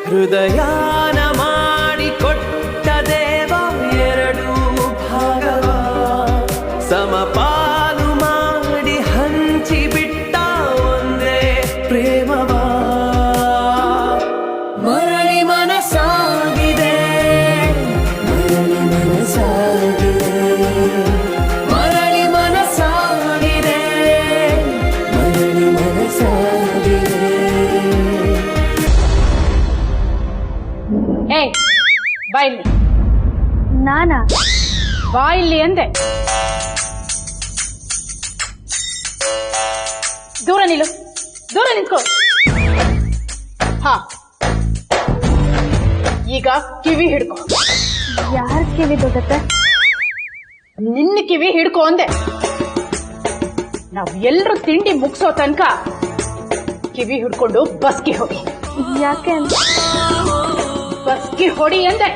ಹೃದಯಾನ ಮಾಡಿಕೊಟ್ಟ ದೇವ ಎರಡು ಭಾಗವ ಸಮಪಾಲು ಮಾಡಿ ಹಂಚಿಬಿಟ್ಟ ಒಂದೇ ಪ್ರೇಮವ ಮರಳಿ ಮನಸಾಗಿದೆ ಮರಳಿ ಮನಸಾಗಿದೆ ಮರಳಿ ಮನಸಾಗಿದೆ ಮರಳಿ ಮನಸಾಗಿದೆ. ಏಯ್ ಬಾಯಿಲಿ. ನಾನಾ? ಬಾಯಿಲಿ ಅಂದೆ. ದೂರ ನಿಲ್ಲು, ದೂರ ನಿಂತ್ಕೋ. ಹಾ, ಈಗ ಕಿವಿ ಹಿಡ್ಕೊ. ಯಾರ ಕಿವಿ ದೊಡ್ಡತ್ತೆ? ನಿನ್ನ ಕಿವಿ ಹಿಡ್ಕೊ ಅಂದೆ. ನಾವ್ ಎಲ್ರು ತಿಂಡಿ ಮುಗಿಸೋ ತನಕ ಕಿವಿ ಹಿಡ್ಕೊಂಡು ಬಸ್ಗೆ ಹೋಗಿ. ಯಾಕೆ ಅಂತ? ಬಸ್ಗೆ ಹೊಡಿ ಅಂದೆ.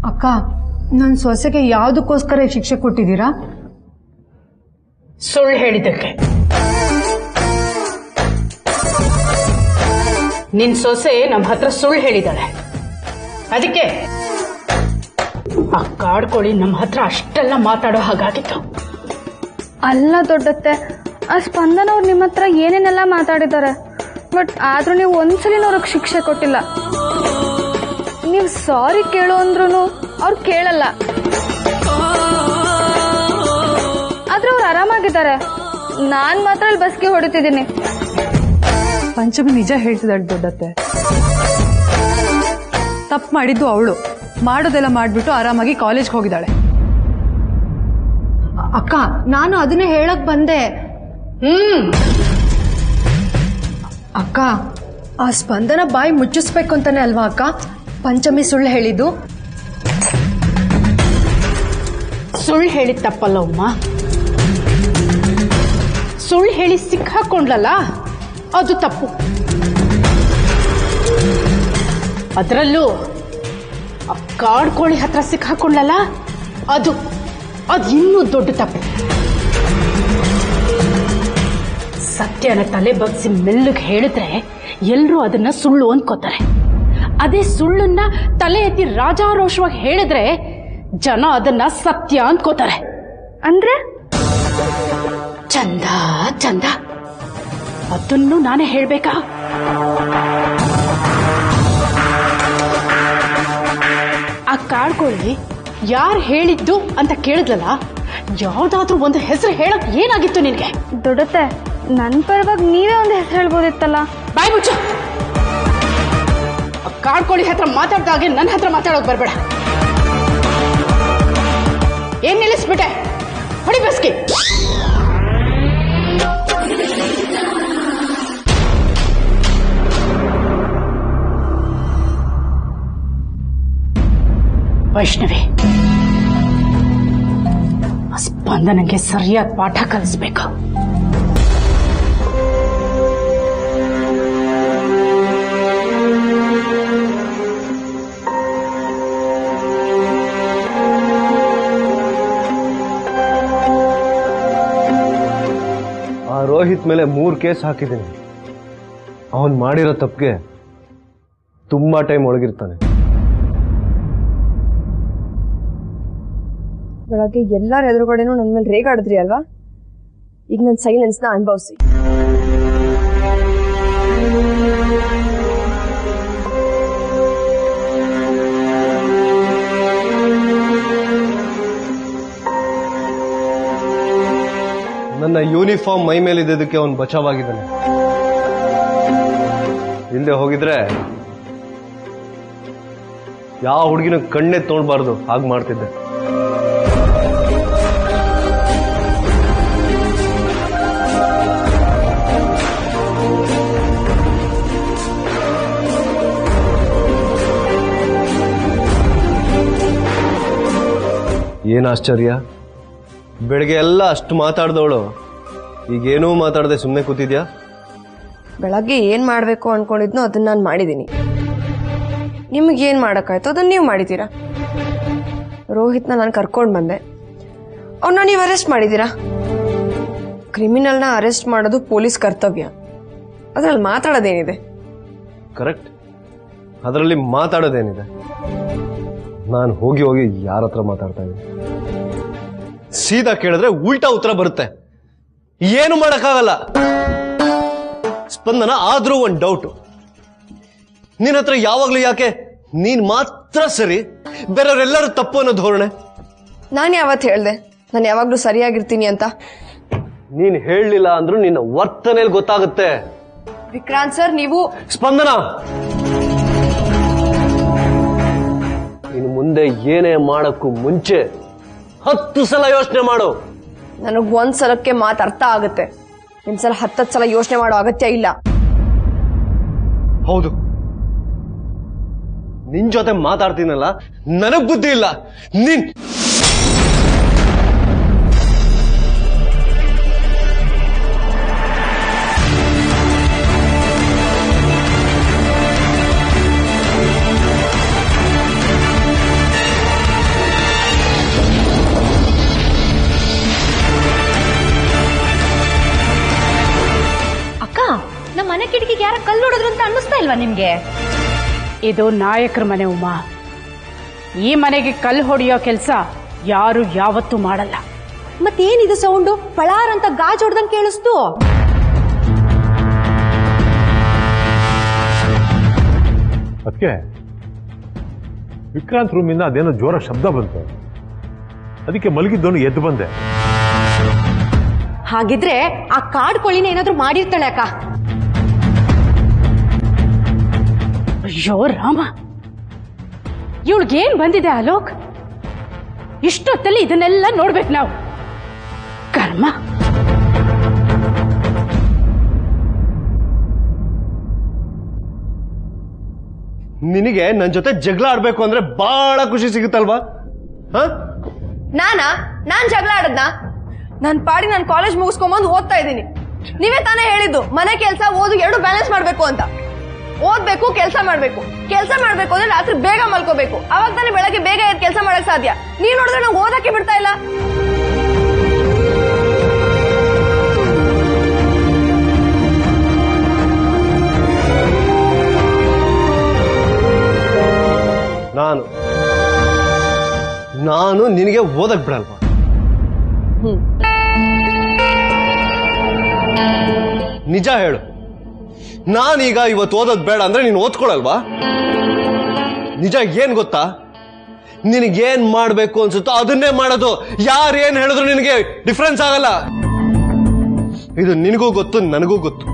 ಅಕ್ಕ, ನನ್ನ ಸೊಸೆಗೆ ಯಾವುದಕ್ಕೋಸ್ಕರ ಶಿಕ್ಷೆ ಕೊಟ್ಟಿದ್ದೀರಾ? ಸುಳ್ಳು ಹೇಳಿದ್ದಕ್ಕೆ. ನಿನ್ ಸೊಸೆ ನಮ್ಮ ಹತ್ರ ಸುಳ್ಳು ಹೇಳಿದಾಳೆ, ಅದಕ್ಕೆ ಆ ಕಾಡ್ಕೋಳಿ ನಮ್ಮ ಹತ್ರ ಅಷ್ಟೆಲ್ಲ ಮಾತಾಡೋ ಹಾಗಾಗಿತ್ತು. ಅಲ್ಲ ದೊಡ್ಡತ್ತೆ, ಆ ಸ್ಪಂದನ ಅವ್ರು ನಿಮ್ಮ ಹತ್ರ ಏನೇನೆಲ್ಲ ಮಾತಾಡಿದ್ದಾರೆ, ಬಟ್ ಆದ್ರೂ ನೀವು ಒಂದ್ಸಲಿನೂ ಅವ್ರಿಗೆ ಶಿಕ್ಷೆ ಕೊಟ್ಟಿಲ್ಲ. ನೀವು ಸಾರಿ ಕೇಳು ಅಂದ್ರೂ ಅವ್ರು ಕೇಳಲ್ಲ. ಆದ್ರೆ ಅವ್ರು ಆರಾಮಾಗಿದ್ದಾರೆ, ನಾನ್ ಮಾತ್ರ ಅಲ್ಲಿ ಬಸ್ಗೆ ಹೊಡಿತಿದ್ದೀನಿ. ಪಂಚಮಿ ನಿಜ ಹೇಳ್ತಿದ್ದಾಳೆ ದೊಡ್ಡತ್ತೆ. ತಪ್ಪು ಮಾಡಿದ್ದು ಅವಳು, ಮಾಡೋದೆಲ್ಲ ಮಾಡ್ಬಿಟ್ಟು ಆರಾಮಾಗಿ ಕಾಲೇಜ್ಗೆ ಹೋಗಿದ್ದಾಳೆ. ಅಕ್ಕ, ನಾನು ಅದನ್ನೇ ಹೇಳಕ್ ಬಂದೆ. ಅಕ್ಕ, ಆ ಸ್ಪಂದನ ಬಾಯಿ ಮುಚ್ಚಿಸ್ಬೇಕು ಅಂತಾನೆ ಅಲ್ವಾ ಅಕ್ಕ ಪಂಚಮಿ ಸುಳ್ಳು ಹೇಳಿದ್ದು? ಸುಳ್ಳು ಹೇಳಿದ ತಪ್ಪಲ್ಲ ಉಮ್ಮ, ಸುಳ್ಳು ಹೇಳಿ ಸಿಕ್ಕಾಕೊಂಡ್ಲಲ್ಲ ಅದು ತಪ್ಪು. ಅದರಲ್ಲೂ ಆ ಕಾಡ್ಕೋಳಿ ಹತ್ರ ಸಿಕ್ಕಾಕೊಂಡ್ಲಲ್ಲ ಅದು ಇನ್ನೂ ದೊಡ್ಡ ತಪ್ಪು. ಸತ್ಯನ ತಲೆ ಬಗ್ಸಿ ಮೆಲ್ಲಗೆ ಹೇಳಿದ್ರೆ ಎಲ್ರೂ ಅದನ್ನ ಸುಳ್ಳು ಅನ್ಕೋತಾರೆ. ಅದೇ ಸುಳ್ಳನ್ನ ತಲೆ ಎತ್ತಿ ರಾಜಾರೋಷವಾಗಿ ಹೇಳಿದ್ರೆ ಜನ ಅದನ್ನ ಸತ್ಯ ಅನ್ಕೋತಾರೆ. ಅಂದ್ರೆ ಚಂದ ಚಂದ ಅದನ್ನು ನಾನೇ ಹೇಳ್ಬೇಕಾ? ಆ ಕಾಡ್ಕೋಳಿ ಯಾರು ಹೇಳಿದ್ದು ಅಂತ ಕೇಳಿದ್ಲಲ್ಲ, ಯಾವ್ದಾದ್ರೂ ಒಂದು ಹೆಸರು ಹೇಳಕ್ ಏನಾಗಿತ್ತು ನಿನ್ಗೆ? ದೊಡ್ಡತ್ತೆ, ನನ್ನ ಪರವಾಗಿ ನೀವೇ ಒಂದು ಹೆಸರು ಹೇಳ್ಬೋದಿತ್ತಲ್ಲ. ಬಾಯ್ ಮುಚ್ಚು. ಆ ಕಾಡ್ಕೋಳಿ ಹತ್ರ ಮಾತಾಡ್ದಾಗೆ ನನ್ನ ಹತ್ರ ಮಾತಾಡೋಕ್ ಬರ್ಬೇಡ. ಏನ್ ನಿಲ್ಲಿಸ್ಬಿಟ್ಟೆ? ಹೊಡಿ ಬಸ್ಗೆ. ವೈಷ್ಣವಿ, ಸ್ಪಂದನಂಗೆ ಸರಿಯಾದ ಪಾಠ ಕಲಿಸ್ಬೇಕು. ಆ ರೋಹಿತ್ ಮೇಲೆ 3 ಕೇಸ್ ಹಾಕಿದ್ದೀನಿ. ಅವನ್ ಮಾಡಿರೋ ತಪ್ಪಿಗೆ ತುಂಬಾ ಟೈಮ್ ಒಳಗಿರ್ತಾನೆ. ಬೆಳಗ್ಗೆ ಎಲ್ಲರ ಎದುರುಗಡೆನೂ ನನ್ನ ಮೇಲೆ ರೇಗಾಡಿದ್ರಿ ಅಲ್ವಾ? ಈಗ ನನ್ನ ಸೈಲೆನ್ಸ್ನ ಅನುಭವಿಸಿ. ನನ್ನ ಯೂನಿಫಾರ್ಮ್ ಮೈ ಮೇಲೆ ಇದ್ದದಕ್ಕೆ ಅವನು ಬಚಾವಾಗಿದ್ದಾನೆ. ಹಿಂದೆ ಹೋಗಿದ್ರೆ ಯಾವ ಹುಡುಗಿನ ಕಣ್ಣೆ ತೋಡ್ಬಾರ್ದು ಹಾಗೆ ಮಾಡ್ತಿದ್ದೆ. ಏನು ಆಶ್ಚರ್ಯ, ಬೆಳಗ್ಗೆ ಎಲ್ಲ ಅಷ್ಟು ಮಾತಾಡ್ದವಳು ಈಗೇನೂ ಮಾತಾಡದೆ ಸುಮ್ಮನೆ ಕೂತಿದ್ಯಾ? ಬೆಳಗ್ಗೆ ಏನು ಮಾಡಬೇಕು ಅನ್ಕೊಂಡಿದ್ನೋ ಅದನ್ನ ನಾನು ಮಾಡಿದ್ದೀನಿ. ನಿಮ್ಗೆ ಏನು ಮಾಡೋಕ್ಕಾಯ್ತು ಅದನ್ನ ನೀವು ಮಾಡಿದ್ದೀರಾ. ರೋಹಿತ್ನ ನಾನು ಕರ್ಕೊಂಡು ಬಂದೆ, ಅವನ್ನ ನೀವು ಅರೆಸ್ಟ್ ಮಾಡಿದ್ದೀರಾ. ಕ್ರಿಮಿನಲ್ನ ಅರೆಸ್ಟ್ ಮಾಡೋದು ಪೊಲೀಸ್ ಕರ್ತವ್ಯ, ಅದರಲ್ಲಿ ಮಾತಾಡೋದೇನಿದೆ? ಕರೆಕ್ಟ್, ಅದರಲ್ಲಿ ಮಾತಾಡೋದೇನಿದೆ? ನಾನು ಹೋಗಿ ಹೋಗಿ ಯಾರ ಹತ್ರ ಮಾತಾಡ್ತಾ ಇದ್ದೀನಿ? ಸೀದಾ ಕೇಳಿದ್ರೆ ಉಲ್ಟಾ ಉತ್ತರ ಬರುತ್ತೆ. ಏನು ಮಾಡಕ್ಕಾಗಲ್ಲ. ಸ್ಪಂದನ ಆದ್ರೂ ಒಂದು ಡೌಟು, ನಿನ್ನ ಹತ್ರ ಯಾವಾಗ್ಲೂ ಯಾಕೆ ನೀನ್ ಮಾತ್ರ ಸರಿ, ಬೇರೆಯವರೆಲ್ಲರೂ ತಪ್ಪು ಅನ್ನೋ ಧೋರಣೆ? ನಾನು ಯಾವತ್ತು ಹೇಳ್ದೆ ನಾನು ಯಾವಾಗಲೂ ಸರಿಯಾಗಿರ್ತೀನಿ ಅಂತ? ನೀನ್ ಹೇಳಲಿಲ್ಲ ಅಂದ್ರೂ ನಿನ್ನ ವರ್ತನೆಯಲ್ಲಿ ಗೊತ್ತಾಗುತ್ತೆ. ವಿಕ್ರಾಂತ್ ಸರ್, ನೀವು ಸ್ಪಂದನ, ಇನ್ನು ಮುಂದೆ ಏನೇ ಮಾಡಕ್ಕೂ ಮುಂಚೆ 10 ಸಲ ಯೋಚನೆ ಮಾಡು. ನನಗೆ ಒಂದ್ಸಲಕ್ಕೆ ಮಾತು ಅರ್ಥ ಆಗುತ್ತೆ, ನಿಮ್ಸಲ 10 ಸಲ ಯೋಚನೆ ಮಾಡೋ ಅಗತ್ಯ ಇಲ್ಲ. ಹೌದು, ನಿನ್ ಜೊತೆ ಮಾತಾಡ್ತೀನಲ್ಲ, ನನಗ್ ಬುದ್ಧಿ ಇಲ್ಲ. ನೀನ್ ಅಕ್ಕ, ನಮ್ಮ ಮನೆ ಕಿಟಕಿಗೆ ಯಾರ ಕಲ್ಲು ಹೊಡೆದ್ರು ಅಂತ ಅನ್ನಿಸ್ತಾ ಇಲ್ವಾ ನಿಮ್ಗೆ? ಇದು ನಾಯಕರ ಮನೆ ಉಮಾ. ಈ ಮನೆಗೆ ಕಲ್ಲು ಹೊಡೆಯೋ ಕೆಲಸ ಯಾರು ಯಾವತ್ತೂ ಮಾಡಲ್ಲ. ಮತ್ತೇನಿದು ಸೌಂಡು? ಪಳಾರ್ ಅಂತ ಗಾಜ್ ಹೊಡೆದಂಗೆ ಕೇಳಿಸ್ತು. ಅದಕ್ಕೆ ವಿಕ್ರಾಂತ್ ರೂಮಿಂದ ಅದೇನೋ ಜೋರ ಶಬ್ದ ಬಂತು, ಅದಕ್ಕೆ ಮಲಗಿದ್ದವನು ಎದ್ದು ಬಂದೆ. ಹಾಗಿದ್ರೆ ಆ ಕಾಡ್ ಕೋಳಿನ ಏನಾದ್ರೂ ಮಾಡಿರ್ತಾಳೆ ಅಕ್ಕ. ಅಯ್ಯೋ ರಾಮ, ಇವಳಿಗೇನ್ ಬಂದಿದೆ ಅಲೋಕ್? ಇಷ್ಟೊತ್ತಲ್ಲಿ ಇದನ್ನೆಲ್ಲ ನೋಡ್ಬೇಕು ನಾವು. ಕರ್ಮ. ನಿನಗೆ ನನ್ನ ಜೊತೆ ಜಗಳ ಆಡ್ಬೇಕು ಅಂದ್ರೆ ಬಹಳ ಖುಷಿ ಸಿಗುತ್ತಲ್ವಾ? ನಾನ್ ಜಗಳ ಆಡದ್ನ? ನನ್ ಪಾಡಿ ನಾನು ಕಾಲೇಜ್ ಮುಗಿಸ್ಕೊಂಬಂದು ಓದ್ತಾ ಇದ್ದೀನಿ. ನೀವೇ ತಾನೇ ಹೇಳಿದ್ದು ಮನೆ ಕೆಲಸ ಓದು ಎರಡು ಬ್ಯಾಲೆನ್ಸ್ ಮಾಡ್ಬೇಕು ಅಂತ. ಓದ್ಬೇಕು, ಕೆಲಸ ಮಾಡ್ಬೇಕು. ಕೆಲಸ ಮಾಡ್ಬೇಕು ಅಂದ್ರೆ ರಾತ್ರಿ ಬೇಗ ಮಲ್ಕೋಬೇಕು, ಅವಾಗ ತಾನೇ ಬೆಳಗ್ಗೆ ಬೇಗ ಎದ್ದು ಕೆಲಸ ಮಾಡಕ್ ಸಾಧ್ಯ. ನೀವ್ ನೋಡಿದ್ರೆ ನಾವು ಓದಕ್ಕೆ ಬಿಡ್ತಾ ಇಲ್ಲ. ನಾನು ನಿನಗೆ ಓದಕ್ ಬಿಡಲ್ವಾ? ನಿಜ ಹೇಳು, ನಾನೀಗ ಇವತ್ತು ಓದೋದ್ ಬೇಡ ಅಂದ್ರೆ ನೀನು ಓದ್ಕೊಳಲ್ವಾ? ನಿಜ ಏನ್ ಗೊತ್ತಾ, ನಿನಗೇನ್ ಮಾಡ್ಬೇಕು ಅನ್ಸುತ್ತೋ ಅದನ್ನೇ ಮಾಡೋದು. ಯಾರೇನ್ ಹೇಳಿದ್ರು ನಿನಗೆ ಡಿಫ್ರೆನ್ಸ್ ಆಗಲ್ಲ. ಇದು ನಿನಗೂ ಗೊತ್ತು, ನನಗೂ ಗೊತ್ತು.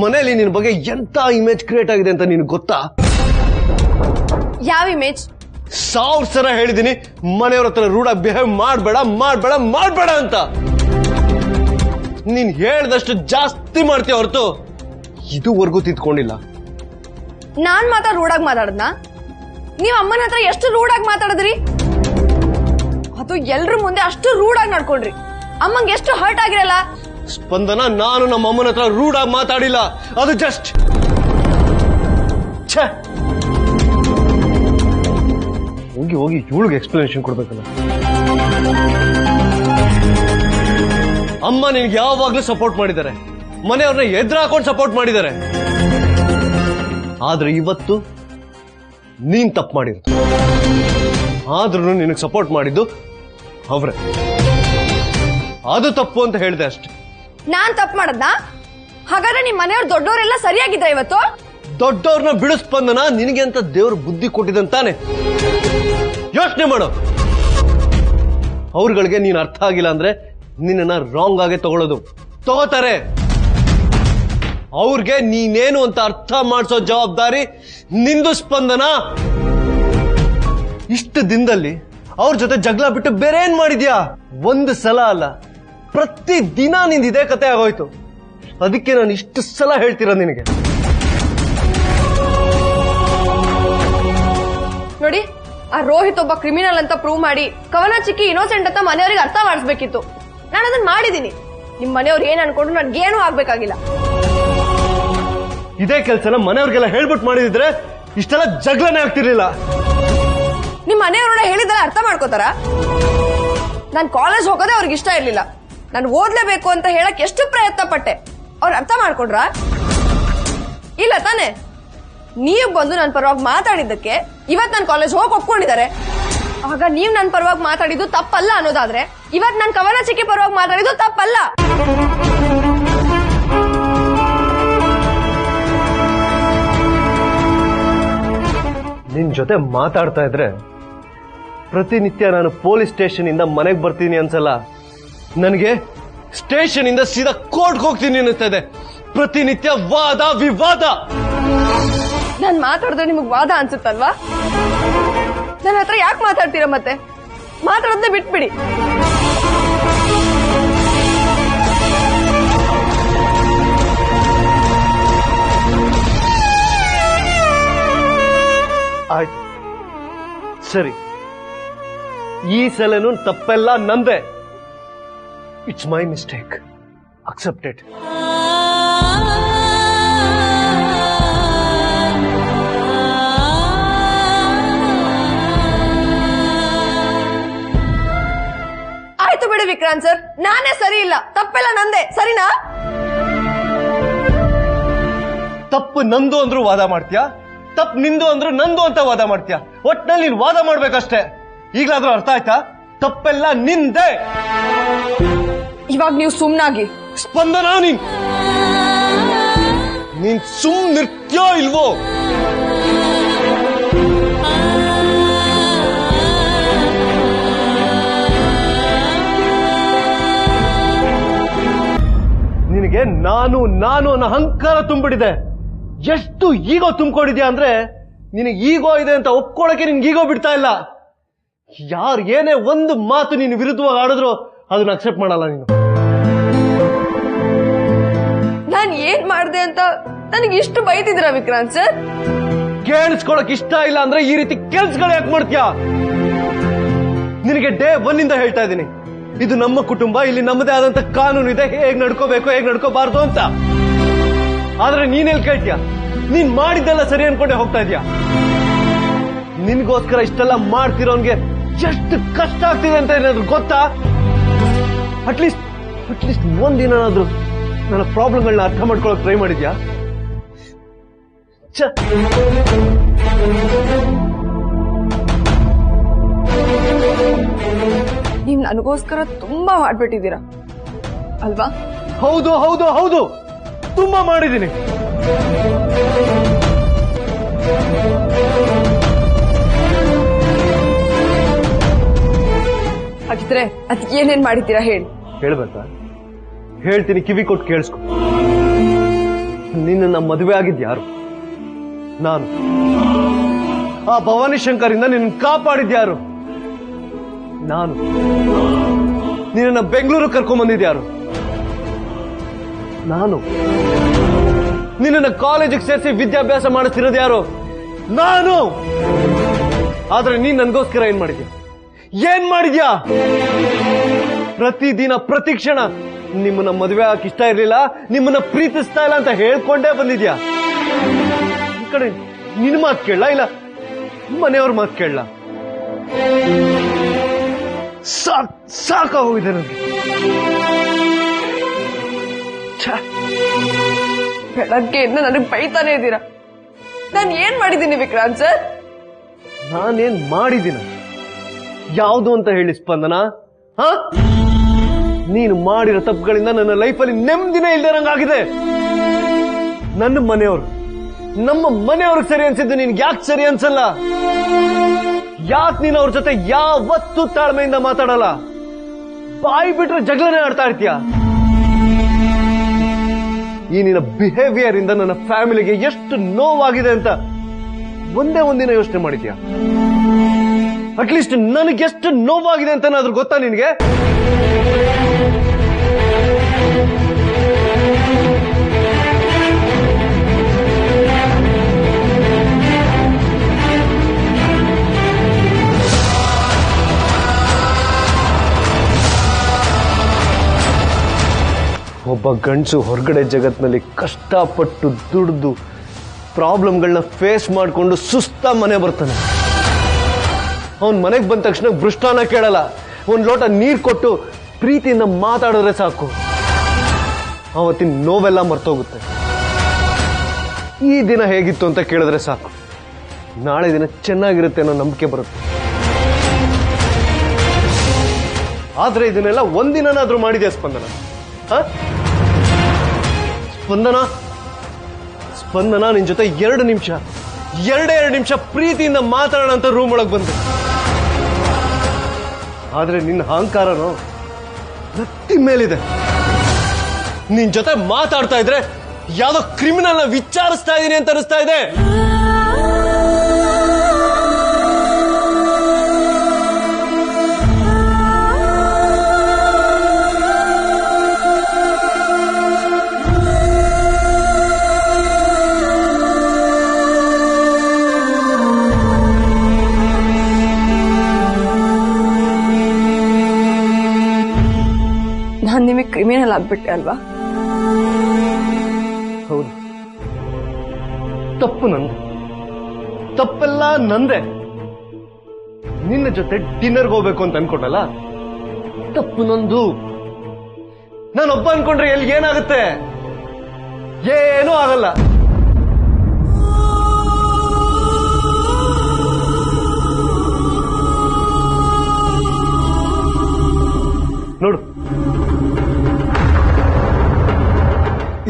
ಮನೇಲಿ ನಿನ್ ಬಗ್ಗೆ ಎಂತ ಇಮೇಜ್ ಕ್ರಿಯೇಟ್ ಆಗಿದೆ ಅಂತ ನಿನಗೆ ಗೊತ್ತಾ? ಯಾವ ಇಮೇಜ್? 1000 ಸಲ ಹೇಳಿದೀನಿ, ಮನೆಯವ್ರ ಹತ್ರ ರೂಢಾಗಿ ಬಿಹೇವ್ ಮಾಡ್ಬೇಡ ಮಾಡ್ಬೇಡ ಮಾಡ್ಬೇಡ ಅಂತ. ನೀನ್ ಹೇಳ್ದಷ್ಟು ಜಾಸ್ತಿ ಮಾಡ್ತೀಯ ಹೊರತು ಇದುವರೆಗೂ ತಿದ್ಕೊಂಡಿಲ್ಲ. ನಾನ್ ಮಾತ್ರ ರೂಢಾಗಿ ಮಾತಾಡದ್ನ? ನೀವ್ ಅಮ್ಮನ ಹತ್ರ ಎಷ್ಟು ರೂಢಾಗಿ ಮಾತಾಡಿದ್ರಿ? ಅದು ಎಲ್ರ ಮುಂದೆ ಅಷ್ಟು ರೂಢಾಗಿ ನಡ್ಕೊಂಡ್ರಿ. ಅಮ್ಮಂಗೆ ಎಷ್ಟು ಹರ್ಟ್ ಆಗಿರಲ್ಲ. ಸ್ಪಂದನ, ನಾನು ನಮ್ಮ ಅಮ್ಮನ ಹತ್ರ ರೂಢಾಗಿ ಮಾತಾಡಿಲ್ಲ, ಅದು ಜಸ್ಟ್ ಹೋಗಿ ಹೋಗಿ ಇವಳಿಗೆ ಎಕ್ಸ್ಪ್ಲನೇಷನ್ ಕೊಡ್ಬೇಕಲ್ಲ. ಅಮ್ಮ ನಿನ್ಗೆ ಯಾವಾಗ್ಲೂ ಸಪೋರ್ಟ್ ಮಾಡಿದ್ದಾರೆ, ಮನೆಯವ್ರನ್ನ ಎದುರು ಹಾಕೊಂಡು ಸಪೋರ್ಟ್ ಮಾಡಿದ್ದಾರೆ. ಆದ್ರೆ ಇವತ್ತು ನೀನ್ ತಪ್ಪು ಮಾಡಿರು. ಆದ್ರೂ ನಿನಗೆ ಸಪೋರ್ಟ್ ಮಾಡಿದ್ದು ಅವ್ರೆ. ಅದು ತಪ್ಪು ಅಂತ ಹೇಳಿದೆ ಅಷ್ಟೆ. ನಾನ್ ತಪ್ಪು ಮಾಡದ್ನಾ? ಹಾಗಾದ್ರೆ ನಿಮ್ ಮನೆಯವ್ರು ದೊಡ್ಡವರೆಲ್ಲ ಸರಿಯಾಗಿದ್ರ ಇವತ್ತು? ದೊಡ್ಡವ್ರನ್ನ ಬಿಡಿಸ್ಪಂದನ ನಿನಗೆ ಅಂತ ದೇವ್ರು ಬುದ್ಧಿ ಕೊಟ್ಟಿದಂತಾನೆ. ಯೋಚನೆ ಮಾಡು. ಅವ್ರಗಳಿಗೆ ನೀನ್ ಅರ್ಥ ಆಗಿಲ್ಲ ಅಂದ್ರೆ ನಿನ್ನ ರಾಂಗ್ ಆಗಿ ತಗೋತಾರೆ. ಅವ್ರಿಗೆ ನೀನೇನು ಅಂತ ಅರ್ಥ ಮಾಡಿಸೋ ಜವಾಬ್ದಾರಿ ನಿಂದು ಸ್ಪಂದನ. ಇಷ್ಟು ದಿನದಲ್ಲಿ ಅವ್ರ ಜೊತೆ ಜಗಳ ಬಿಟ್ಟು ಬೇರೆ ಏನ್ ಮಾಡಿದ್ಯಾ? ಒಂದು ಸಲ ಅಲ್ಲ, ಪ್ರತಿ ದಿನ ನಿಂದ ಇದೇ ಕತೆ ಆಗೋಯ್ತು. ಅದಕ್ಕೆ ನಾನು ಇಷ್ಟು ಸಲ ಹೇಳ್ತೀರ ನಿನಗೆ. ನೋಡಿ, ಆ ರೋಹಿತ್ ಒಬ್ಬ ಕ್ರಿಮಿನಲ್ ಅಂತ ಪ್ರೂವ್ ಮಾಡಿ ಕವನ ಚಿಕ್ಕಿ ಇನ್ನೋಸೆಂಟ್ ಅಂತ ಮನೆಯವರಿಗೆ ಅರ್ಥ ಮಾಡಿಸ್ಬೇಕಿತ್ತು. ನಾನು ಅದನ್ನ ಮಾಡಿದೀನಿ. ನಿಮ್ ಮನೆಯವ್ರು ಏನ್ ಅನ್ಕೊಂಡ್ರು ನನ್ಗೇನು ಆಗ್ಬೇಕಾಗಿಲ್ಲ. ಇದೇ ಕೆಲ್ಸನ ಮನೆಯವ್ರಿಗೆಲ್ಲ ಹೇಳ್ಬಿಟ್ಟು ಮಾಡಿದಿದ್ರೆ ಇಷ್ಟೆಲ್ಲ ಜಗಳನೇ ಆಗ್ತಿರ್ಲಿಲ್ಲ. ನಿಮ್ ಮನೆಯವ್ರನ್ನ ಹೇಳಿದ್ರೆ ಅರ್ಥ ಮಾಡ್ಕೋತಾರ? ನಾನ್ ಕಾಲೇಜ್ ಹೋಗೋದೇ ಅವ್ರಿಗೆ ಇಷ್ಟ ಇರ್ಲಿಲ್ಲ. ನಾನು ಓದ್ಲೇಬೇಕು ಅಂತ ಹೇಳಕ್ ಎಷ್ಟು ಪ್ರಯತ್ನ ಪಟ್ಟೆ, ಅವ್ರು ಅರ್ಥ ಮಾಡ್ಕೊಂಡ್ರ? ಇಲ್ಲ ತಾನೆ? ನೀವು ಬಂದು ನನ್ನ ಪರವಾಗಿ ಮಾತಾಡಿದ್ದಕ್ಕೆ ಇವತ್ ನಾನು ಕಾಲೇಜ್ ಹೋಗಿ ಒಪ್ಕೊಂಡಿದ್ದಾರೆ. ಆಗ ನೀವ್ ನನ್ನ ಪರವಾಗಿ ಮಾತಾಡಿದ್ದು ತಪ್ಪಲ್ಲ ಅನ್ನೋದಾದ್ರೆ ಇವತ್ ನಾನು ಕವನ ಚಿಕ್ಕಿ ಪರವಾಗಿ ಮಾತಾಡಿದ್ದು ತಪ್ಪಲ್ಲ. ನಿನ್ ಜೊತೆ ಮಾತಾಡ್ತಾ ಇದ್ರೆ ಪ್ರತಿನಿತ್ಯ ನಾನು ಪೊಲೀಸ್ ಸ್ಟೇಷನ್ ಇಂದ ಮನೆಗೆ ಬರ್ತೀನಿ ಅನ್ಸಲ್ಲ, ನನಗೆ ಸ್ಟೇಷನ್ ಇಂದ ಸೀದಾ ಕೋರ್ಟ್ಗೆ ಹೋಗ್ತೀನಿ ಅನ್ನಿಸ್ತಾ ಇದೆ. ಪ್ರತಿನಿತ್ಯ ವಾದ ವಿವಾದ. ನಾನ್ ಮಾತಾಡಿದ್ರೆ ನಿಮಗ್ ವಾದ ಅನ್ಸುತ್ತಲ್ವಾ? ನನ್ನ ಹತ್ರ ಯಾಕೆ ಮಾತಾಡ್ತೀರಾ? ಮತ್ತೆ ಮಾತಾಡೋದನ್ನ ಬಿಟ್ಬಿಡಿ. ಆಯ್ತು, ಸರಿ, ಈ ಸಲನೂ ತಪ್ಪೆಲ್ಲ ನಂದೆ. It's my mistake, accepted. ಆಯ್ತು ಬಿಡಿ ವಿಕ್ರಾಂತ್ ಸರ್, ನಾನೇ ಸರಿ ಇಲ್ಲ, ತಪ್ಪೆಲ್ಲ ನಂದೆ, ಸರಿನಾ? ತಪ್ಪು ನಂದು ಅಂದ್ರೂ ವಾದ ಮಾಡ್ತೀಯಾ, ತಪ್ಪು ನಿಂದು ಅಂದ್ರೂ ನಂದು ಅಂತ ವಾದ ಮಾಡ್ತೀಯಾ. ಒಟ್ನಲ್ಲಿ ನೀನ್ ವಾದ ಮಾಡ್ಬೇಕಷ್ಟೇ. ಈಗ್ಲಾದ್ರೂ ಅರ್ಥ ಆಯ್ತಾ? ತಪ್ಪೆಲ್ಲ ನಿಂದೆ. ಇವಾಗ ನೀವು ಸುಮ್ನಾಗಿ. ಸ್ಪಂದನ, ನೀನ್ ಸುಮ್ ನಿರ್ತ್ಯೋ ಇಲ್ವೋ? ನಿನಗೆ ನಾನು ನಾನು ಅನ್ನೋ ಅಹಂಕಾರ ತುಂಬಿಡಿದೆ. ಎಷ್ಟು ಈಗೋ ತುಂಬಿಕೊಂಡಿದ್ಯಾ ಅಂದ್ರೆ ನಿನಗೆ ಈಗೋ ಇದೆ ಅಂತ ಒಪ್ಕೊಳ್ಳೋಕೆ ನಿನ್ಗೆ ಈಗೋ ಬಿಡ್ತಾ ಇಲ್ಲ. ಯಾರು ಏನೇ ಒಂದು ಮಾತು ನೀನು ವಿರುದ್ಧವಾಗಿ ಆಡಿದ್ರು ಅದನ್ನ ಅಕ್ಸೆಪ್ಟ್ ಮಾಡಲ್ಲ ನೀನು. ನಾನ್ ಏನ್ ಮಾಡ್ದೆ ಅಂತ ನನಗೆ ಇಷ್ಟು ಬೈತಿದ್ರ ವಿಕ್ರಾಂತ್ ಸರ್? ಕೇಳಿಸ್ಕೊಳಕ್ ಇಷ್ಟ ಇಲ್ಲ ಅಂದ್ರೆ ಈ ರೀತಿ ಕೆಲ್ಸಗಳು ಯಾಕೆ ಮಾಡ್ತೀಯಾ? ನಿನಗೆ ಡೇ 1 ಇಂದ ಹೇಳ್ತಾ ಇದ್ದೀನಿ, ಇದು ನಮ್ಮ ಕುಟುಂಬ, ಇಲ್ಲಿ ನಮ್ಮದೇ ಆದಂತ ಕಾನೂನು ಇದೆ, ಹೇಗ್ ನಡ್ಕೋಬೇಕು ಹೇಗ್ ನಡ್ಕೋಬಾರ್ದು ಅಂತ. ಆದ್ರೆ ನೀನೆಲ್ಲಿ ಕೇಳ್ತೀಯ? ನೀನ್ ಮಾಡಿದ್ದೆಲ್ಲ ಸರಿ ಅನ್ಕೊಂಡೆ ಹೋಗ್ತಾ ಇದೀಯ. ನಿನ್ಗೋಸ್ಕರ ಇಷ್ಟೆಲ್ಲ ಮಾಡ್ತಿರೋನ್ಗೆ ಎಷ್ಟು ಕಷ್ಟ ಆಗ್ತಿದೆ ಅಂತ ಏನಾದ್ರು ಗೊತ್ತಾ? ಅಟ್ಲೀಸ್ಟ್ ಒಂದಿನಾದ್ರೂ ನನ್ನ ಪ್ರಾಬ್ಲಮ್ಗಳನ್ನ ಅರ್ಥ ಮಾಡ್ಕೊಳಕ್ ಟ್ರೈ ಮಾಡಿದ್ಯಾ? ನೀವ್ ನನಗೋಸ್ಕರ ತುಂಬಾ ಮಾಡ್ಬಿಟ್ಟಿದ್ದೀರಾ ಅಲ್ವಾ? ಹೌದು ಹೌದು ಹೌದು, ತುಂಬಾ ಮಾಡಿದ್ದೀನಿ. ಹಾಗಿದ್ರೆ ಅದ್ ಏನೇನ್ ಮಾಡಿದ್ದೀರಾ ಹೇಳಿ. ಹೇಳ್ಬೇಕಾ? ಹೇಳ್ತೀನಿ, ಕಿವಿ ಕೊಟ್ಟು ಕೇಳಿಸ್ಕೊ. ನಿನ್ನ ಮದುವೆ ಆಗಿದ್ಯಾರು? ನಾನು. ಆ ಭವಾನಿ ಶಂಕರಿಂದ ನಿನ್ನ ಕಾಪಾಡಿದ್ಯಾರು? ನಾನು. ನಿನ್ನ ಬೆಂಗಳೂರು ಕರ್ಕೊಂಡ್ ಬಂದಿದ್ಯಾರು? ನಾನು. ನಿನ್ನ ಕಾಲೇಜಿಗೆ ಸೇರಿಸಿ ವಿದ್ಯಾಭ್ಯಾಸ ಮಾಡಿಸ್ತಿರೋದು ಯಾರು? ನಾನು. ಆದ್ರೆ ನೀನ್ ನನ್ಗೋಸ್ಕರ ಏನ್ ಮಾಡಿದ್ಯಾ? ಏನ್ ಮಾಡಿದ್ಯಾ? ಪ್ರತಿದಿನ ಪ್ರತಿ ಕ್ಷಣ ನಿಮ್ಮನ್ನ ಮದುವೆ ಆಗಕ್ಕೆ ಇಷ್ಟ ಇರ್ಲಿಲ್ಲ, ನಿಮ್ಮನ್ನ ಪ್ರೀತಿಸ್ತಾ ಇಲ್ಲ ಅಂತ ಹೇಳ್ಕೊಂಡೇ ಬಂದಿದ್ಯಾ. ಈ ಕಡೆ ನಿನ್ ಮಾತು ಕೇಳಲ್ಲ, ಇಲ್ಲ ಮನೆಯವ್ರ ಮಾತು ಕೇಳಲ್ಲ. ಸಾಕಾಗೋಗಿದೆ ನನಗೆ. ಬೆಳಗ್ಗೆಯಿಂದ ನನಗೆ ಬೈತಾನೆ ಇದ್ದೀರಾ. ನಾನು ಏನ್ ಮಾಡಿದ್ದೀನಿ ವಿಕ್ರಾಂತ್ ಸರ್? ನಾನೇನ್ ಮಾಡಿದ್ದೀನ? ಯಾವುದು ಅಂತ ಹೇಳಿ ಸ್ಪಂದನ. ಹ, ನೀನು ಮಾಡಿರೋ ತಪ್ಪುಗಳಿಂದ ನನ್ನ ಲೈಫಲ್ಲಿ ನೆಮ್ಮದಿನೇ ಇಲ್ದಿರಂಗಾಗಿದೆ. ನನ್ನ ಮನೆಯವರು, ನಮ್ಮ ಮನೆಯವ್ರಿಗೆ ಸರಿ ಅನ್ಸಿದ್ದು ನಿನ್ಗೆ ಯಾಕೆ ಸರಿ ಅನ್ಸಲ್ಲ? ಯಾಕೆ ನೀನು ಅವ್ರ ಜೊತೆ ಯಾವತ್ತೂ ತಾಳ್ಮೆಯಿಂದ ಮಾತಾಡಲ್ಲ? ಬಾಯಿ ಬಿಟ್ರೆ ಜಗಳನೇ ಆಡ್ತಾ ಇರ್ತೀಯ. ಈ ನಿನ್ನ ಬಿಹೇವಿಯರ್ ಇಂದ ನನ್ನ ಫ್ಯಾಮಿಲಿಗೆ ಎಷ್ಟು ನೋವಾಗಿದೆ ಅಂತ ಒಂದೇ ಒಂದಿನ ಯೋಚನೆ ಮಾಡಿದ್ಯಾ? ಅಟ್ಲೀಸ್ಟ್ ನನಗೆ ಎಷ್ಟು ನೋವಾಗಿದೆ ಅಂತ ಅದ್ರ ಗೊತ್ತಾ ನಿನಗೆ? ಒಬ್ಬ ಗಂಡಸು ಹೊರಗಡೆ ಜಗತ್ತಿನಲ್ಲಿ ಕಷ್ಟಪಟ್ಟು ದುಡ್ದು ಪ್ರಾಬ್ಲಮ್ಗಳನ್ನ ಫೇಸ್ ಮಾಡಿಕೊಂಡು ಸುಸ್ತ ಮನೆ ಬರ್ತಾನೆ. ಅವನ್ ಮನೆಗೆ ಬಂದ ತಕ್ಷಣ ಬೃಷ್ಟಾನ ಕೇಳಲ್ಲ, ಒಂದು ಲೋಟ ನೀರು ಕೊಟ್ಟು ಪ್ರೀತಿಯಿಂದ ಮಾತಾಡಿದ್ರೆ ಸಾಕು, ಅವತ್ತಿನ ನೋವೆಲ್ಲ ಮರ್ತೋಗುತ್ತೆ. ಈ ದಿನ ಹೇಗಿತ್ತು ಅಂತ ಕೇಳಿದ್ರೆ ಸಾಕು, ನಾಳೆ ದಿನ ಚೆನ್ನಾಗಿರುತ್ತೆ ಅನ್ನೋ ನಂಬಿಕೆ ಬರುತ್ತೆ. ಆದ್ರೆ ಇದನ್ನೆಲ್ಲ ಒಂದಿನಾದ್ರೂ ಮಾಡಿದ್ಯಾ ಸ್ಪಂದನ? ಸ್ಪಂದನ ನಿನ್ ಜೊತೆ 2 ನಿಮಿಷ ಪ್ರೀತಿಯಿಂದ ಮಾತಾಡೋಣ ಅಂತ ರೂಮ್ ಒಳಗೆ ಬಂದೆ. ಆದ್ರೆ ನಿನ್ನ ಅಹಂಕಾರನೋ ನತ್ತಿ ಮೇಲಿದೆ. ನಿನ್ ಜೊತೆ ಮಾತಾಡ್ತಾ ಇದ್ರೆ ಯಾವ್ದೋ ಕ್ರಿಮಿನಲ್ ವಿಚಾರಿಸ್ತಾ ಇದೀನಿ ಅಂತ ಅನಿಸ್ತಾ ಇದೆ. ನಾನು ನಿಮಗೆ ಕ್ರಿಮಿನಲ್ ಆಗ್ಬಿಟ್ಟೆ ಅಲ್ವಾ? ಹೌದು, ತಪ್ಪು ನಂದು, ತಪ್ಪೆಲ್ಲ ನಂದೆ. ನಿನ್ನ ಜೊತೆ ಡಿನ್ನರ್ಗೆ ಹೋಗ್ಬೇಕು ಅಂತ ಅನ್ಕೊಂಡಲ್ಲ, ತಪ್ಪು ನಂದು. ನಾನೊಬ್ಬ ಅನ್ಕೊಂಡ್ರೆ ಎಲ್ಲಿ ಏನಾಗುತ್ತೆ? ಏನೂ ಆಗಲ್ಲ. ನೋಡು,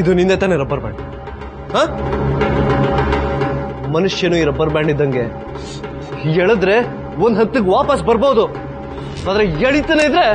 ಇದು ನಿಂದೆ ತಾನೇ ರಬ್ಬರ್ ಬ್ಯಾಂಡ್. ಮನುಷ್ಯನು ಈ ರಬ್ಬರ್ ಬ್ಯಾಂಡ್ ಇದ್ದಂಗೆ, ಎಳೆದ್ರೆ ಒಂದ್ ಹತ್ತಿಗೆ ವಾಪಸ್ ಬರ್ಬೋದು, ಆದ್ರೆ ಎಳಿತಾನೆ ಇದ್ರೆ